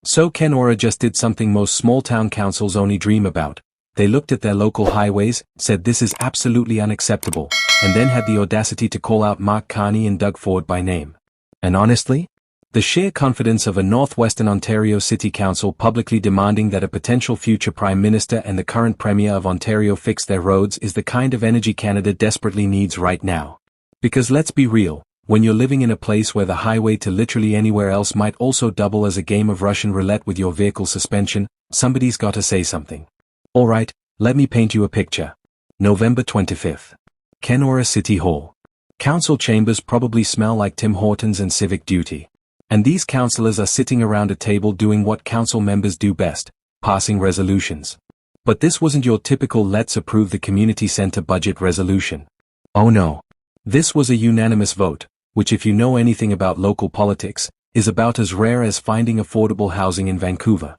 So Kenora just did something most small town councils only dream about. They looked at their local highways, said this is absolutely unacceptable, and then had the audacity to call out Mark Carney and Doug Ford by name. And honestly, the sheer confidence of a Northwestern Ontario City Council publicly demanding that a potential future Prime Minister and the current Premier of Ontario fix their roads is the kind of energy Canada desperately needs right now. Because let's be real, when you're living in a place where the highway to literally anywhere else might also double as a game of Russian roulette with your vehicle suspension, somebody's gotta say something. Alright, let me paint you a picture. November 25th. Kenora City Hall. Council chambers probably smell like Tim Hortons and civic duty. And these councillors are sitting around a table doing what council members do best, passing resolutions. But this wasn't your typical let's approve the community centre budget resolution. Oh no. This was a unanimous vote, which if you know anything about local politics, is about as rare as finding affordable housing in Vancouver.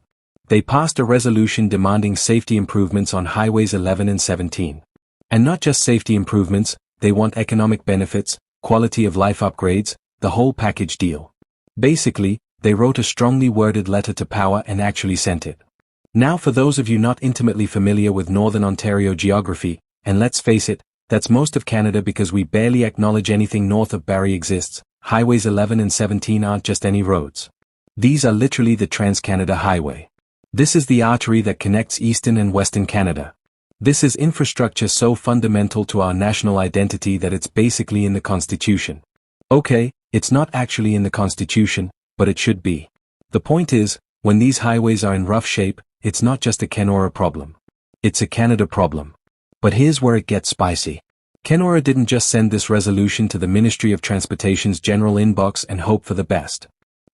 They passed a resolution demanding safety improvements on Highways 11 and 17. And not just safety improvements, they want economic benefits, quality of life upgrades, the whole package deal. Basically, they wrote a strongly worded letter to power and actually sent it. Now for those of you not intimately familiar with Northern Ontario geography, and let's face it, that's most of Canada because we barely acknowledge anything north of Barrie exists, Highways 11 and 17 aren't just any roads. These are literally the Trans-Canada Highway. This is the artery that connects Eastern and Western Canada. This is infrastructure so fundamental to our national identity that it's basically in the Constitution. Okay, it's not actually in the Constitution, but it should be. The point is, when these highways are in rough shape, it's not just a Kenora problem. It's a Canada problem. But here's where it gets spicy. Kenora didn't just send this resolution to the Ministry of Transportation's general inbox and hope for the best.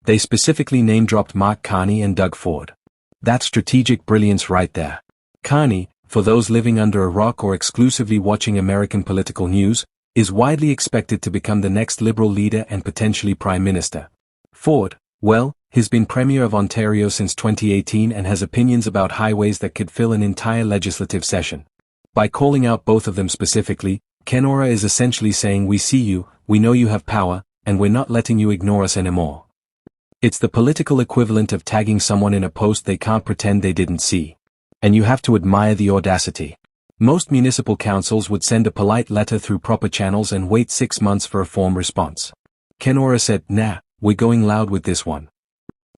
They specifically name-dropped Mark Carney and Doug Ford. That's strategic brilliance right there. Carney, for those living under a rock or exclusively watching American political news, is widely expected to become the next Liberal leader and potentially Prime Minister. Ford, well, he's been Premier of Ontario since 2018 and has opinions about highways that could fill an entire legislative session. By calling out both of them specifically, Kenora is essentially saying we see you, we know you have power, and we're not letting you ignore us anymore. It's the political equivalent of tagging someone in a post they can't pretend they didn't see. And you have to admire the audacity. Most municipal councils would send a polite letter through proper channels and wait 6 months for a form response. Kenora said, nah, we're going loud with this one.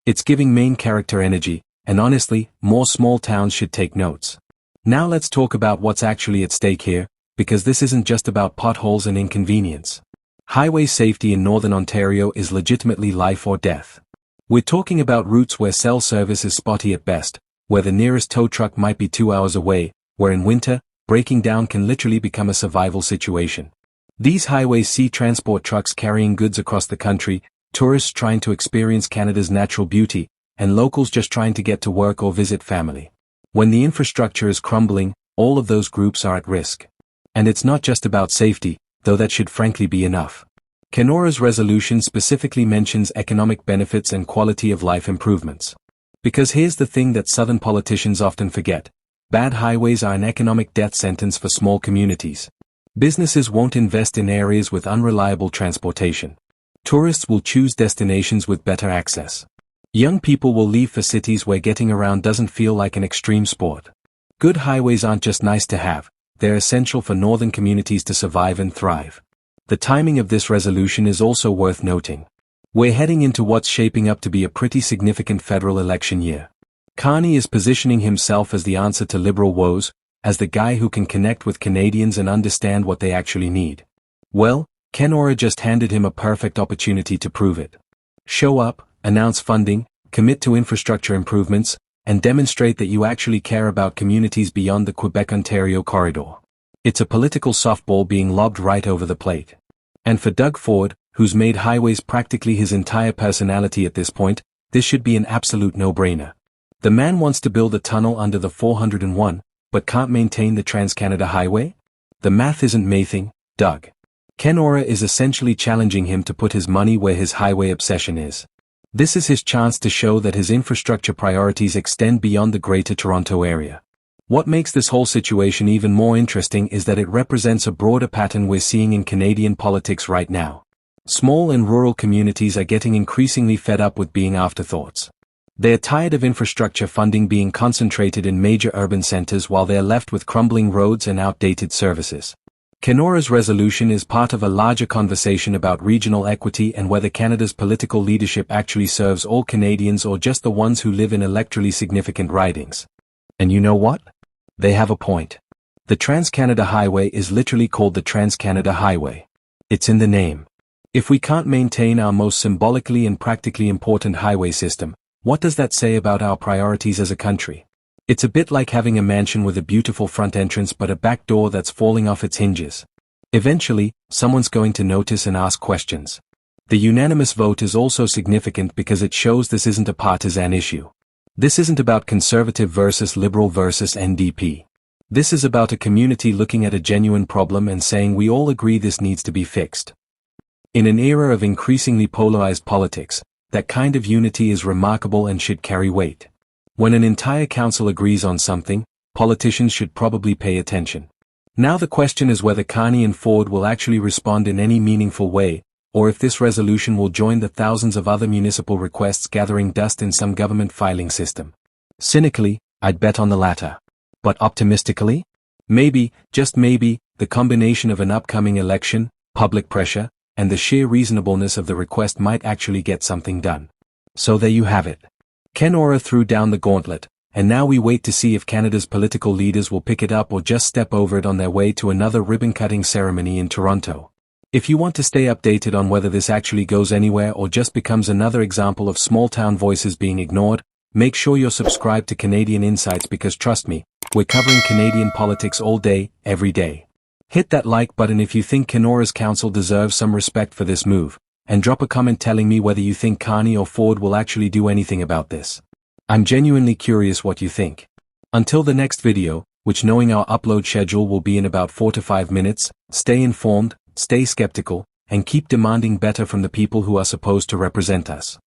It's giving main character energy, and honestly, more small towns should take notes. Now let's talk about what's actually at stake here, because this isn't just about potholes and inconvenience. Highway safety in Northern Ontario is legitimately life or death. We're talking about routes where cell service is spotty at best, where the nearest tow truck might be 2 hours away, where in winter, breaking down can literally become a survival situation. These highways see transport trucks carrying goods across the country, tourists trying to experience Canada's natural beauty, and locals just trying to get to work or visit family. When the infrastructure is crumbling, all of those groups are at risk. And it's not just about safety, though that should frankly be enough. Kenora's resolution specifically mentions economic benefits and quality of life improvements. Because here's the thing that Southern politicians often forget. Bad highways are an economic death sentence for small communities. Businesses won't invest in areas with unreliable transportation. Tourists will choose destinations with better access. Young people will leave for cities where getting around doesn't feel like an extreme sport. Good highways aren't just nice to have, they're essential for northern communities to survive and thrive. The timing of this resolution is also worth noting. We're heading into what's shaping up to be a pretty significant federal election year. Carney is positioning himself as the answer to Liberal woes, as the guy who can connect with Canadians and understand what they actually need. Well, Kenora just handed him a perfect opportunity to prove it. Show up, announce funding, commit to infrastructure improvements, and demonstrate that you actually care about communities beyond the Quebec-Ontario corridor. It's a political softball being lobbed right over the plate. And for Doug Ford, who's made highways practically his entire personality at this point, this should be an absolute no-brainer. The man wants to build a tunnel under the 401, but can't maintain the Trans-Canada Highway? The math isn't mathing, Doug. Kenora is essentially challenging him to put his money where his highway obsession is. This is his chance to show that his infrastructure priorities extend beyond the Greater Toronto Area. What makes this whole situation even more interesting is that it represents a broader pattern we're seeing in Canadian politics right now. Small and rural communities are getting increasingly fed up with being afterthoughts. They are tired of infrastructure funding being concentrated in major urban centers while they are left with crumbling roads and outdated services. Kenora's resolution is part of a larger conversation about regional equity and whether Canada's political leadership actually serves all Canadians or just the ones who live in electorally significant ridings. And you know what? They have a point. The Trans-Canada Highway is literally called the Trans-Canada Highway. It's in the name. If we can't maintain our most symbolically and practically important highway system, what does that say about our priorities as a country? It's a bit like having a mansion with a beautiful front entrance but a back door that's falling off its hinges. Eventually, someone's going to notice and ask questions. The unanimous vote is also significant because it shows this isn't a partisan issue. This isn't about conservative versus liberal versus NDP. This is about a community looking at a genuine problem and saying we all agree this needs to be fixed. In an era of increasingly polarized politics, that kind of unity is remarkable and should carry weight. When an entire council agrees on something, politicians should probably pay attention. Now the question is whether Carney and Ford will actually respond in any meaningful way, or if this resolution will join the thousands of other municipal requests gathering dust in some government filing system. Cynically, I'd bet on the latter. But optimistically? Maybe, just maybe, the combination of an upcoming election, public pressure, and the sheer reasonableness of the request might actually get something done. So there you have it. Kenora threw down the gauntlet, and now we wait to see if Canada's political leaders will pick it up or just step over it on their way to another ribbon-cutting ceremony in Toronto. If you want to stay updated on whether this actually goes anywhere or just becomes another example of small-town voices being ignored, make sure you're subscribed to Canadian Insights because trust me, we're covering Canadian politics all day, every day. Hit that like button if you think Kenora's council deserves some respect for this move, and drop a comment telling me whether you think Carney or Ford will actually do anything about this. I'm genuinely curious what you think. Until the next video, which knowing our upload schedule will be in about 4 to 5 minutes, stay informed, stay skeptical, and keep demanding better from the people who are supposed to represent us.